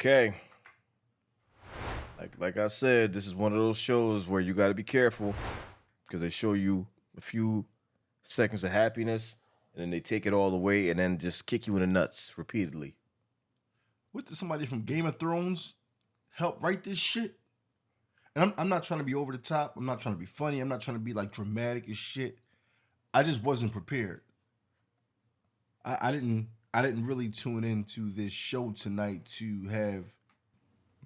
Okay. Like I said, this is one of those shows where you got to be careful because they show you a few seconds of happiness and then they take it all away and then just kick you in the nuts repeatedly. What did somebody from Game of Thrones help write this shit? And I'm not trying to be over the top. I'm not trying to be funny. I'm not trying to be like dramatic as shit. I just wasn't prepared. I didn't really tune into this show tonight to have.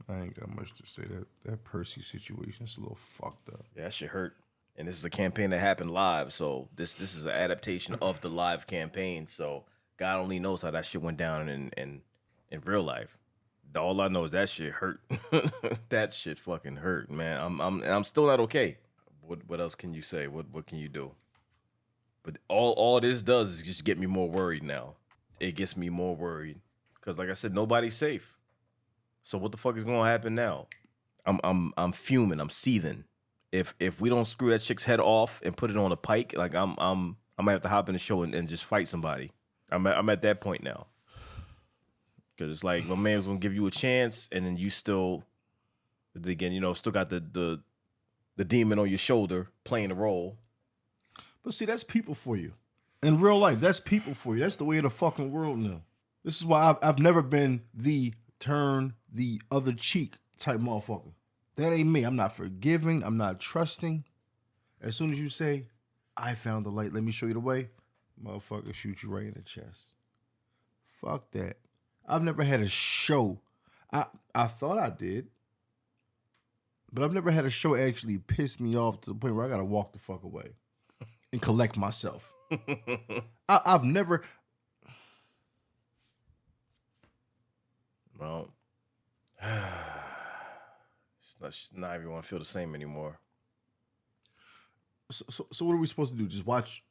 I ain't got much to say. That Percy situation is a little fucked up. Yeah, that shit hurt. And this is a campaign that happened live, so this is an adaptation of the live campaign. So God only knows how that shit went down in real life. All I know is that shit hurt. That shit fucking hurt, man. I'm still not okay. What else can you say? What can you do? But all this does is just get me more worried now. It gets me more worried because, like I said, nobody's safe. So what the fuck is gonna happen now? I'm fuming. I'm seething. If we don't screw that chick's head off and put it on a pike, like I might have to hop in the show and just fight somebody. I'm at that point now. Cause it's like my man's gonna give you a chance, and then you still, again, still got the demon on your shoulder playing a role. But see, that's people for you. In real life, that's people for you. That's the way of the fucking world now. This is why I've never been the turn the other cheek type motherfucker. That ain't me. I'm not forgiving. I'm not trusting. As soon as you say, I found the light, let me show you the way, motherfucker shoot you right in the chest. Fuck that. I've never had a show. I thought I did. But I've never had a show actually piss me off to the point where I gotta walk the fuck away and collect myself. I've never. Well, it's not everyone feel the same anymore. So what are we supposed to do? Just watch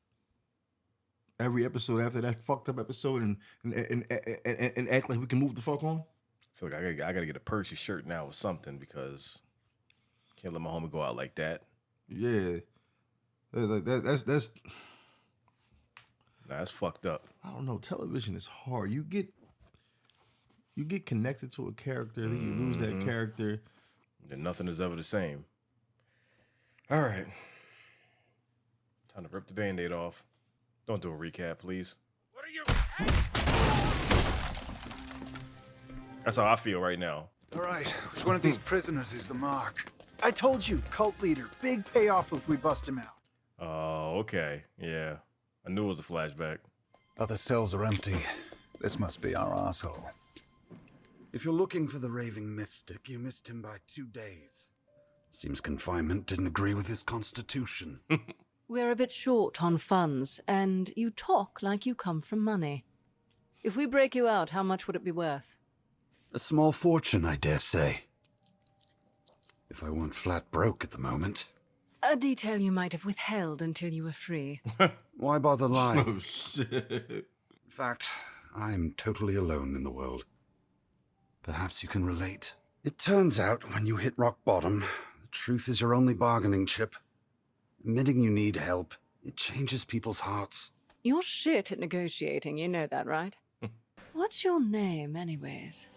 every episode after that fucked up episode and act like we can move the fuck on? I feel like I gotta get a Percy shirt now or something because can't let my homie go out like that. Yeah, that's Nah, that's fucked up. I don't know. Television is hard. You get connected to a character, then you lose that character. And nothing is ever the same. All right. Time to rip the Band-Aid off. Don't do a recap, please. What are you? That's how I feel right now. All right, which one of these prisoners is the mark? I told you, cult leader. Big payoff if we bust him out. Oh, okay. Yeah. I knew it was a flashback. Other cells are empty. This must be our asshole. If you're looking for the raving mystic, you missed him by 2 days. Seems confinement didn't agree with his constitution. We're a bit short on funds, and you talk like you come from money. If we break you out, how much would it be worth? A small fortune, I dare say. If I weren't flat broke at the moment. A detail you might have withheld until you were free. Why bother lying? Oh shit! In fact, I'm totally alone in the world. Perhaps you can relate. It turns out, when you hit rock bottom, the truth is your only bargaining chip. Admitting you need help, it changes people's hearts. You're shit at negotiating, you know that, right? What's your name, anyways?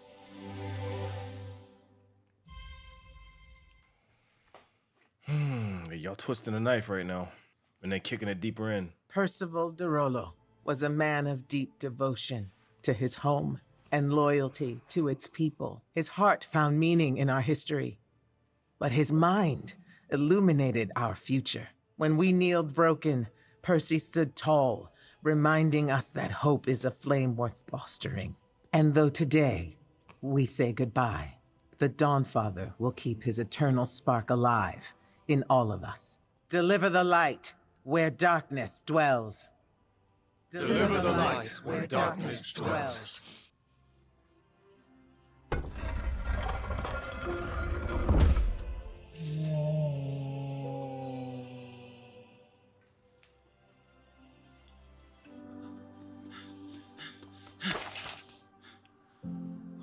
Y'all twisting the knife right now. And then kicking it deeper in. Percival de Rollo was a man of deep devotion to his home and loyalty to its people. His heart found meaning in our history, but his mind illuminated our future. When we kneeled broken, Percy stood tall, reminding us that hope is a flame worth fostering. And though today we say goodbye, the Dawnfather will keep his eternal spark alive in all of us. Deliver the light where darkness dwells. Deliver the light where darkness dwells.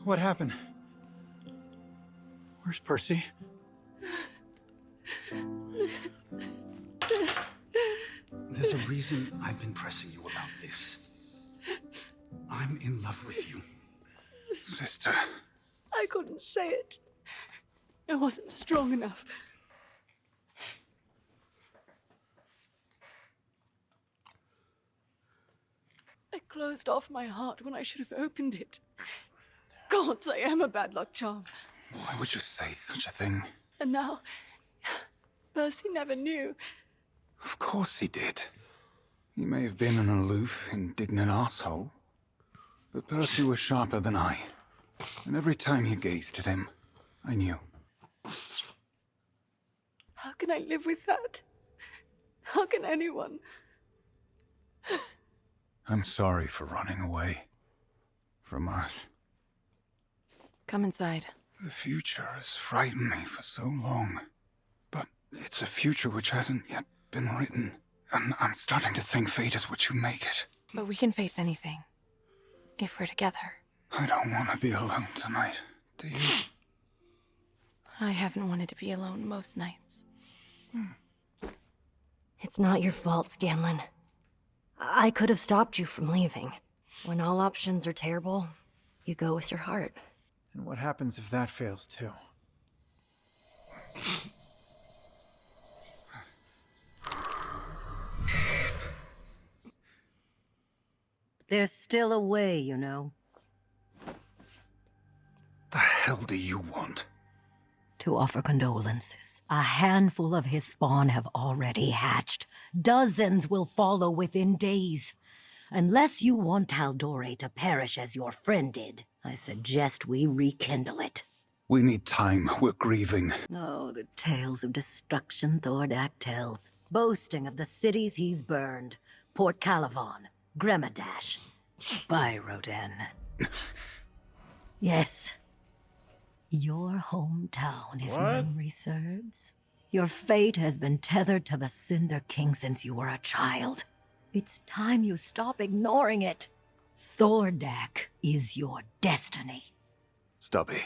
What happened? Where's Percy? There's a reason I've been pressing you about this. I'm in love with you. Sister. I couldn't say it. I wasn't strong enough. I closed off my heart when I should have opened it. Gods, I am a bad luck charm. Why would you say such a thing? And now, Percy never knew. Of course he did. He may have been an aloof, indignant asshole, but Percy was sharper than I. And every time you gazed at him, I knew. How can I live with that? How can anyone? I'm sorry for running away. From us. Come inside. The future has frightened me for so long. But it's a future which hasn't yet been written. And I'm starting to think fate is what you make it. But we can face anything. If we're together. I don't want to be alone tonight. Do you? I haven't wanted to be alone most nights. It's not your fault, Scanlan. I could have stopped you from leaving. When all options are terrible, you go with your heart. And what happens if that fails too? There's still a way, you know. The hell do you want? To offer condolences. A handful of his spawn have already hatched. Dozens will follow within days. Unless you want Taldore to perish as your friend did, I suggest we rekindle it. We need time. We're grieving. Oh, the tales of destruction Thordak tells. Boasting of the cities he's burned. Port Calavan, Gremadash, Byroden. Yes. Your hometown, if memory serves. Your fate has been tethered to the Cinder King since you were a child. It's time you stop ignoring it. Thordak is your destiny. Stubby,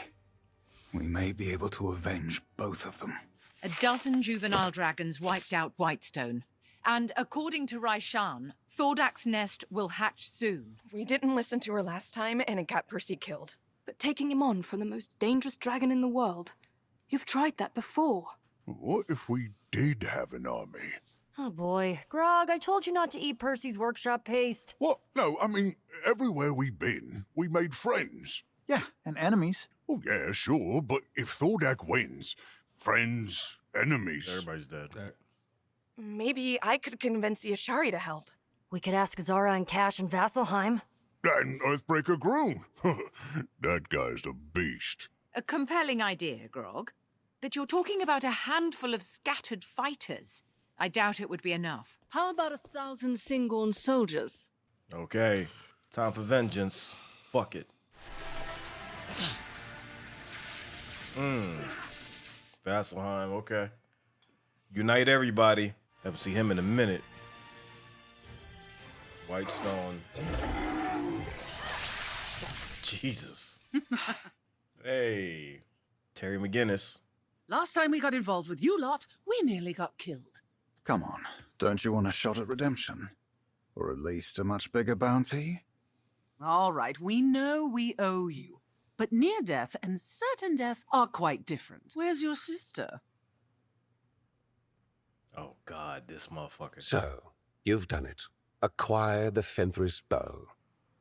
we may be able to avenge both of them. A dozen juvenile dragons wiped out Whitestone. And according to Raishan, Thordak's nest will hatch soon. We didn't listen to her last time, and it got Percy killed. But taking him on from the most dangerous dragon in the world. You've tried that before. What if we did have an army? Oh boy. Grog, I told you not to eat Percy's workshop paste. What? No, I mean, everywhere we've been, we made friends. Yeah, and enemies. Oh, yeah, sure, but if Thordak wins, friends, enemies... Everybody's dead. Maybe I could convince the Ashari to help. We could ask Zara and Cash and Vasselheim. And Earthbreaker Groom. That guy's a beast. A compelling idea, Grog. But you're talking about a handful of scattered fighters. I doubt it would be enough. How about 1,000 Singorn soldiers? Okay. Time for vengeance. Fuck it. Vasselheim, okay. Unite everybody. Haven't seen him in a minute. Whitestone. Jesus. Hey. Terry McGinnis. Last time we got involved with you lot, we nearly got killed. Come on, don't you want a shot at redemption? Or at least a much bigger bounty? All right, we know we owe you. But near death and certain death are quite different. Where's your sister? Oh, God, this motherfucker. So, you've done it. Acquired the Fenthris bow.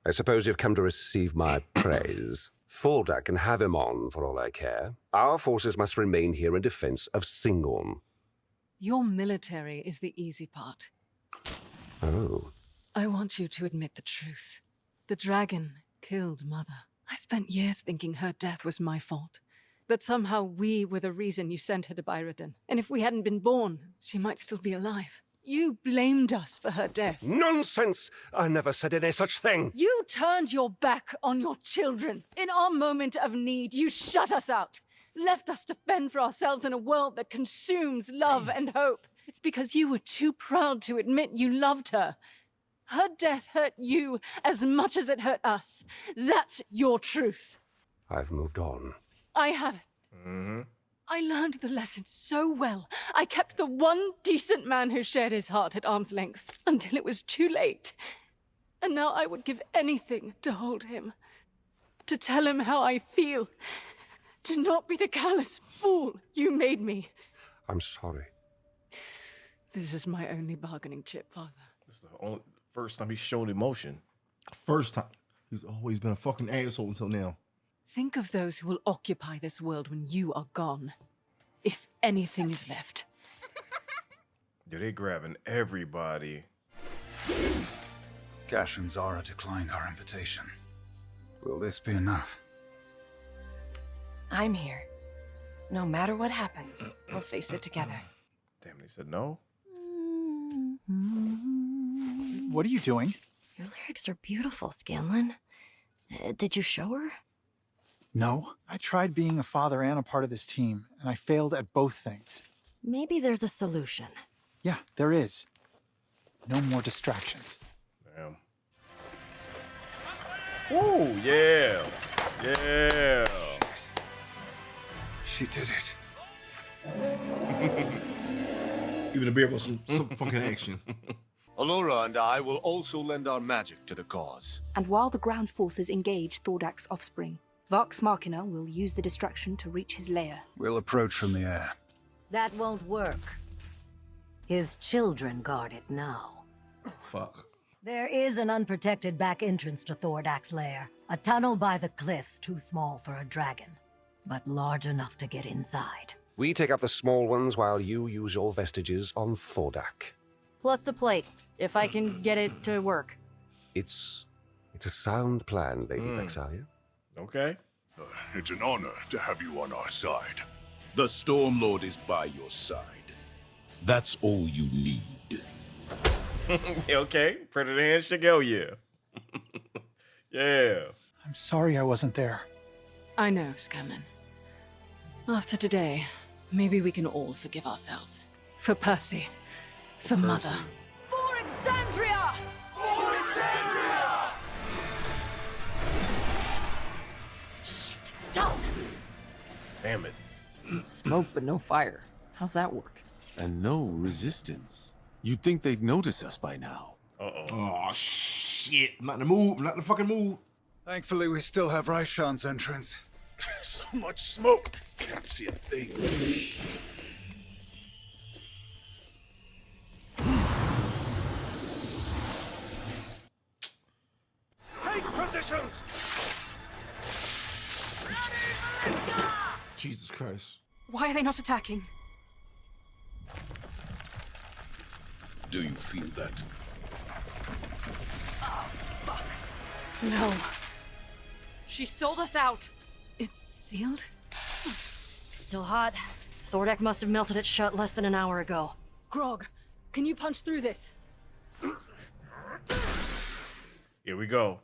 I suppose you've come to receive my praise. Thordak can have him on, for all I care. Our forces must remain here in defense of Singorn. Your military is the easy part. Oh. I want you to admit the truth. The dragon killed Mother. I spent years thinking her death was my fault. That somehow we were the reason you sent her to Byroden. And if we hadn't been born, she might still be alive. You blamed us for her death. Nonsense! I never said any such thing. You turned your back on your children. In our moment of need, you shut us out. Left us to fend for ourselves in a world that consumes love and hope. It's because you were too proud to admit you loved her. Her death hurt you as much as it hurt us. That's your truth. I've moved on. I haven't. I learned the lesson so well. I kept the one decent man who shared his heart at arm's length until it was too late. And now I would give anything to hold him. To tell him how I feel. To not be the callous fool you made me. I'm sorry. This is my only bargaining chip, Father. This is the only, first time he's shown emotion. First time. He's always been a fucking asshole until now. Think of those who will occupy this world when you are gone. If anything is left. Dude, they grabbing everybody. Gash and Zara declined our invitation. Will this be enough? I'm here. No matter what happens, we'll face it together. Damn, they said no? What are you doing? Your lyrics are beautiful, Scanlan. Did you show her? No. I tried being a father and a part of this team, and I failed at both things. Maybe there's a solution. Yeah, there is. No more distractions. Damn. Ooh, yeah. Yeah. She did it. Even to be able to some fucking action. Allura and I will also lend our magic to the cause. And while the ground forces engage Thordak's offspring, Vox Machina will use the distraction to reach his lair. We'll approach from the air. That won't work. His children guard it now. Fuck. There is an unprotected back entrance to Thordak's lair. A tunnel by the cliffs too small for a dragon, but large enough to get inside. We take up the small ones while you use your vestiges on Thordak. Plus the plate, if I can get it to work. It's a sound plan, Lady Vexalia. Okay. It's an honor to have you on our side. The Stormlord is by your side. That's all you need. Okay, Predator handshake, hell yeah. Yeah. I'm sorry I wasn't there. I know, Scanlan. After today, maybe we can all forgive ourselves. For Percy. For Mother. For Exandria! For Exandria! Shit, down! Damn it. Smoke but no fire. How's that work? And no resistance. You'd think they'd notice us by now. Uh-oh. Oh, shit. Not in the mood. Not in the fucking mood. Thankfully, we still have Raishan's entrance. So much smoke. Can't see a thing. Take positions! Jesus Christ. Why are they not attacking? Do you feel that? No. She sold us out. It's sealed? Still hot. Thordak must have melted it shut less than an hour ago. Grog, can you punch through this? Here we go.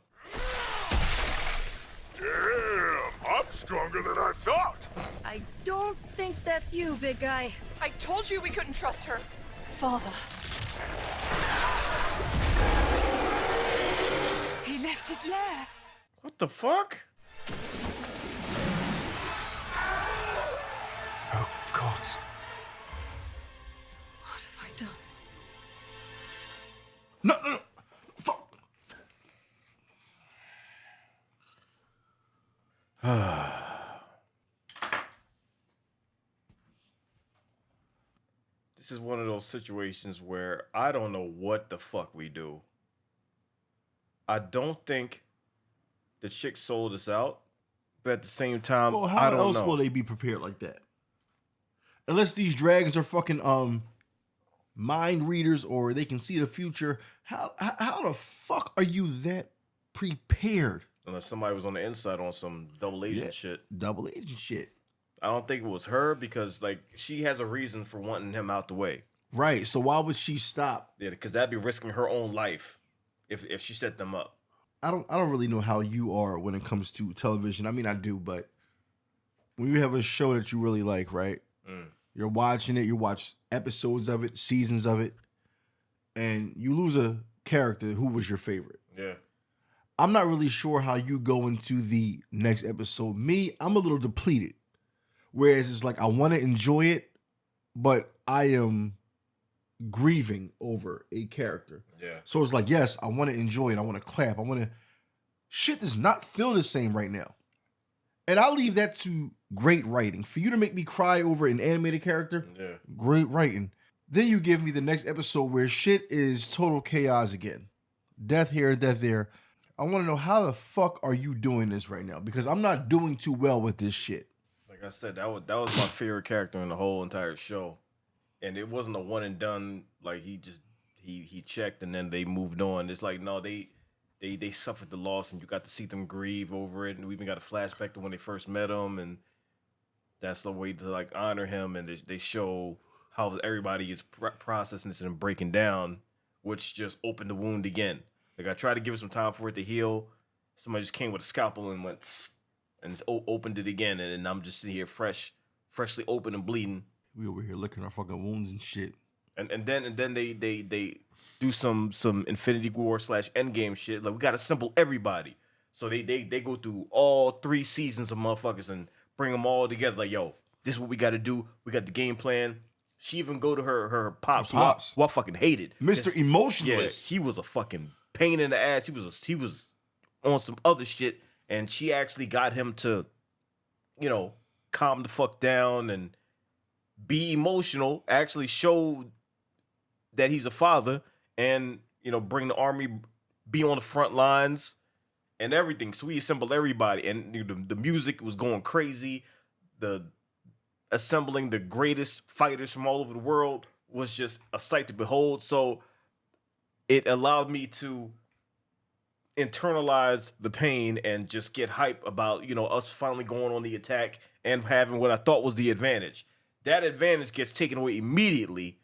Damn, I'm stronger than I thought. I don't think that's you, big guy. I told you we couldn't trust her. Father. He left his lair. What the fuck? Oh, God. What have I done? No. Fuck. This is one of those situations where I don't know what the fuck we do. I don't think the chick sold us out, but at the same time, Well, I how don't else know. will they be prepared like that? Unless these dragons are fucking mind readers or they can see the future. How the fuck are you that prepared? Unless somebody was on the inside on some double agent shit. Double agent shit. I don't think it was her because like she has a reason for wanting him out the way. Right. So why would she stop? Yeah, because that'd be risking her own life if she set them up. I don't really know how you are when it comes to television. I mean, I do, but when you have a show that you really like, right? You're watching it, you watch episodes of it, seasons of it, and you lose a character who was your favorite. Yeah. I'm not really sure how you go into the next episode. Me, I'm a little depleted. Whereas it's like I want to enjoy it, but I am grieving over a character. Yeah. So it's like, yes, I want to enjoy it. I want to clap. I want to. Shit does not feel the same right now. And I leave that to great writing. For you to make me cry over an animated character, great writing. Then you give me the next episode where shit is total chaos again. Death here, death there. I want to know how the fuck are you doing this right now? Because I'm not doing too well with this shit. Like I said, that was my favorite character in the whole entire show. And it wasn't a one and done, like he checked and then they moved on. It's like, no, they suffered the loss and you got to see them grieve over it. And we even got a flashback to when they first met him, and that's the way to like honor him. And they show how everybody is processing this and breaking down, which just opened the wound again. Like I tried to give it some time for it to heal. Somebody just came with a scalpel and went and just opened it again, and then I'm just sitting here freshly open and bleeding. We over here licking our fucking wounds and shit. And then they do some Infinity War / Endgame shit. Like we gotta assemble everybody. So they go through all 3 seasons of motherfuckers and bring them all together. Like, yo, this is what we gotta do. We got the game plan. She even go to her pops. Who I fucking hated. Mr. Emotionless. Yeah, he was a fucking pain in the ass. He was on some other shit, and she actually got him to, calm the fuck down and be emotional. Actually show that he's a father, and bring the army, be on the front lines, and everything. So we assembled everybody, and the music was going crazy. The assembling the greatest fighters from all over the world was just a sight to behold. So it allowed me to internalize the pain and just get hype about, us finally going on the attack and having what I thought was the advantage. That advantage gets taken away immediately.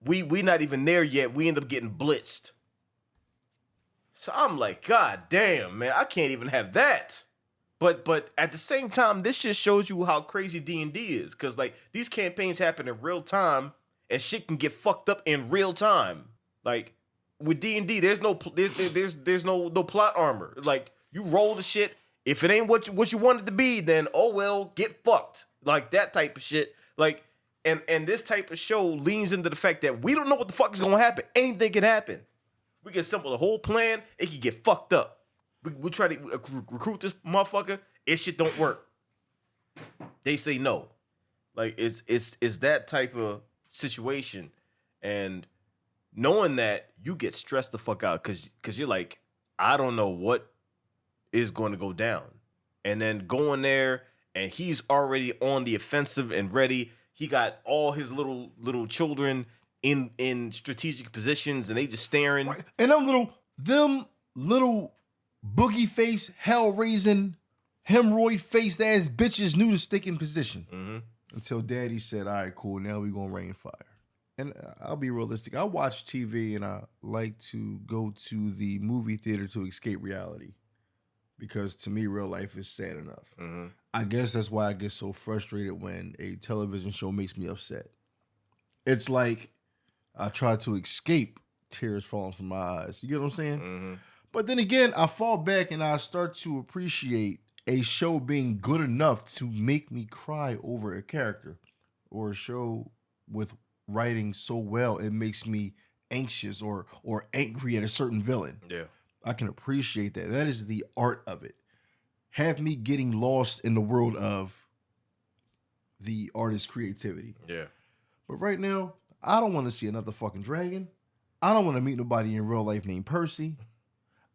We not even there yet. We end up getting blitzed. So I'm like, God damn, man, I can't even have that. But at the same time, this just shows you how crazy D&D is. Because, like, these campaigns happen in real time, and shit can get fucked up in real time. Like, with D&D, there's no plot armor. Like, you roll the shit. If it ain't what you want it to be, then, oh, well, get fucked. Like, that type of shit. Like, and this type of show leans into the fact that we don't know what the fuck is going to happen. Anything can happen. We can assemble the whole plan. It can get fucked up. We try to recruit this motherfucker. It shit don't work. They say no. Like it's that type of situation, and knowing that, you get stressed the fuck out because you're like, I don't know what is going to go down, and then going there and he's already on the offensive and ready. He got all his little children in strategic positions, and they just staring. And them little boogie face, hell raising, hemorrhoid faced ass bitches knew to stick in position. Mm-hmm. Until daddy said, all right, cool, now we gonna rain fire. And I'll be realistic. I watch TV and I like to go to the movie theater to escape reality. Because to me, real life is sad enough. Mm-hmm. I guess that's why I get so frustrated when a television show makes me upset. It's like I try to escape tears falling from my eyes. You get what I'm saying? Mm-hmm. But then again, I fall back and I start to appreciate a show being good enough to make me cry over a character, or a show with writing so well it makes me anxious or angry at a certain villain. Yeah. I can appreciate that. That is the art of it. Have me getting lost in the world of the artist's creativity. Yeah. But right now, I don't want to see another fucking dragon. I don't want to meet nobody in real life named Percy.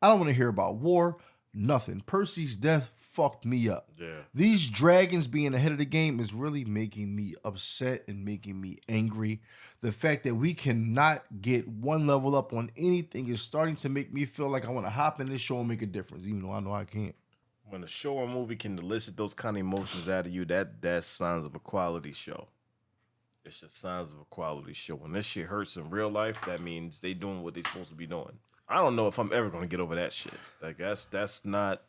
I don't want to hear about war. Nothing. Percy's death fucked me up. Yeah. These dragons being ahead of the game is really making me upset and making me angry. The fact that we cannot get one level up on anything is starting to make me feel like I want to hop in this show and make a difference, even though I know I can't. When a show or movie can elicit those kind of emotions out of you, that's signs of a quality show. It's just signs of a quality show. When this shit hurts in real life, that means they doing what they supposed to be doing. I don't know if I'm ever gonna get over that shit. Like that's not,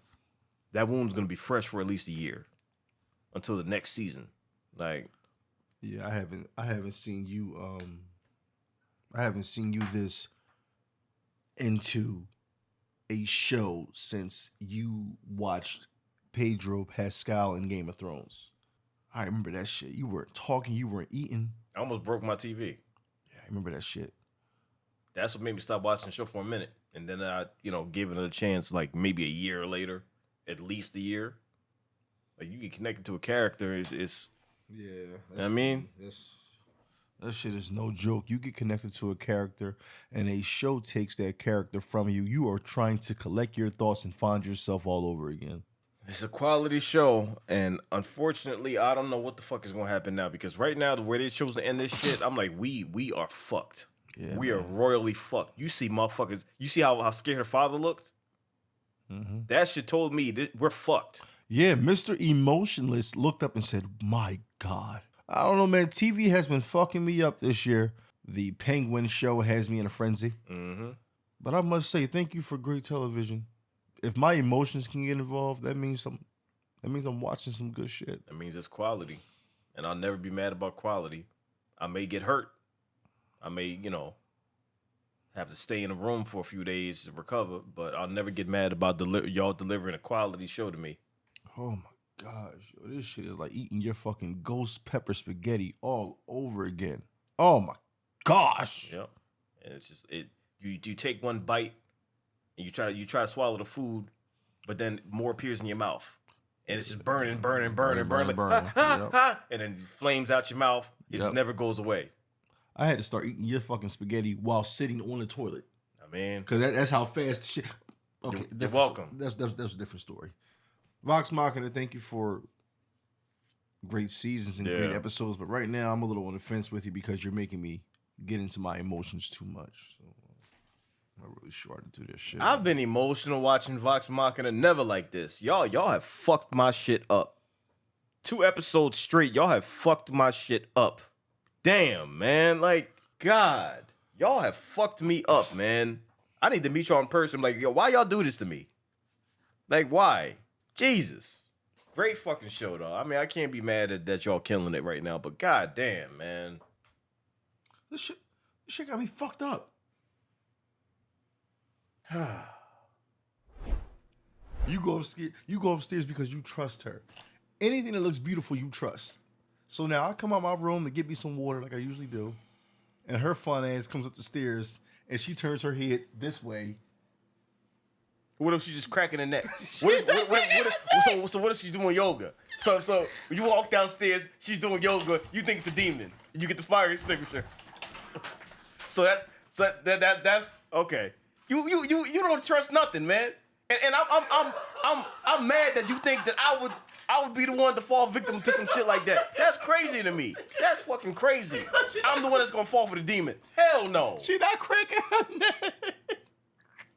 that wound's gonna be fresh for at least a year until the next season. Like, yeah, I haven't seen you this into a show since you watched Pedro Pascal in Game of Thrones. I remember that shit. You weren't talking, you weren't eating. I almost broke my TV. Yeah, I remember that shit. That's what made me stop watching the show for a minute. And then I, gave it a chance like maybe a year later, at least a year. Like you get connected to a character, it's yeah. You know what I mean, that shit is no joke. You get connected to a character, and a show takes that character from you. You are trying to collect your thoughts and find yourself all over again. it's a quality show, and unfortunately, I don't know what the fuck is gonna happen now because right now the way they chose to end this shit, I'm like, we are fucked. Yeah, we are royally fucked. You see, motherfuckers. You see how scared her father looked. That shit told me that we're fucked. Yeah, Mr. Emotionless looked up and said, "My God." I don't know, man. TV has been fucking me up this year. The Penguin show has me in a frenzy. But I must say, thank you for great television. If my emotions can get involved, that means I'm watching some good shit. That means it's quality, and I'll never be mad about quality. I may get hurt. I may, have to stay in a room for a few days to recover, but I'll never get mad about y'all delivering a quality show to me. Oh my gosh, yo, this shit is like eating your fucking ghost pepper spaghetti all over again. Oh my gosh. Yep. And it's just you take one bite and you try to swallow the food, but then more appears in your mouth. And it's just burning, and then flames out your mouth. It just never goes away. I had to start eating your fucking spaghetti while sitting on the toilet. I mean, because that's how fast the shit. Okay, you're welcome. That's a different story. Vox Machina, thank you for great seasons and great episodes, but right now I'm a little on the fence with you because you're making me get into my emotions too much. So I'm not really sure how to do this shit. I've been emotional watching Vox Machina, never like this. Y'all have fucked my shit up. 2 episodes straight, y'all have fucked my shit up. Damn, man. Like, God. Y'all have fucked me up, man. I need to meet y'all in person. Like, yo, why y'all do this to me? Like, why? Jesus. Great fucking show, though. I mean, I can't be mad at that y'all killing it right now, but god damn, man. This shit got me fucked up. You go upstairs because you trust her. Anything that looks beautiful, you trust. So now I come out my room to get me some water like I usually do, and her fun ass comes up the stairs and she turns her head this way. What if she's just cracking her neck? So what if she's doing yoga? So you walk downstairs, she's doing yoga, you think it's a demon. You get the fire extinguisher. So that's okay. You don't trust nothing, man. And I'm mad that you think that I would be the one to fall victim to some shit like that. That's crazy to me. That's fucking crazy. I'm the one that's gonna fall for the demon. Hell no. She not cracking her neck.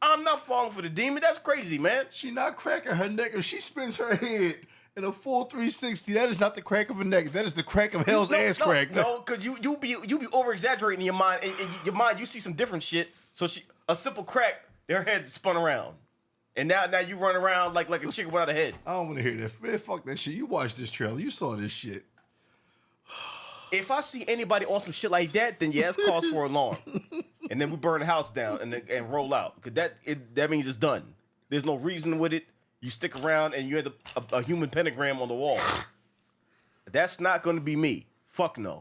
I'm not falling for the demon. That's crazy, man. She not cracking her neck. If she spins her head in a full 360, that is not the crack of a neck. That is the crack of hell's ass crack. No, because you be over exaggerating in your mind. In your mind, you see some different shit. So a simple crack, their head spun around. And now you run around like a chicken without a head. I don't want to hear that. Man, fuck that shit. You watched this trailer. You saw this shit. If I see anybody on some shit like that, then yeah, it's cause for alarm. And then we burn the house down and roll out. Because that means it's done. There's no reason with it. You stick around and you end up a human pentagram on the wall. That's not going to be me. Fuck no.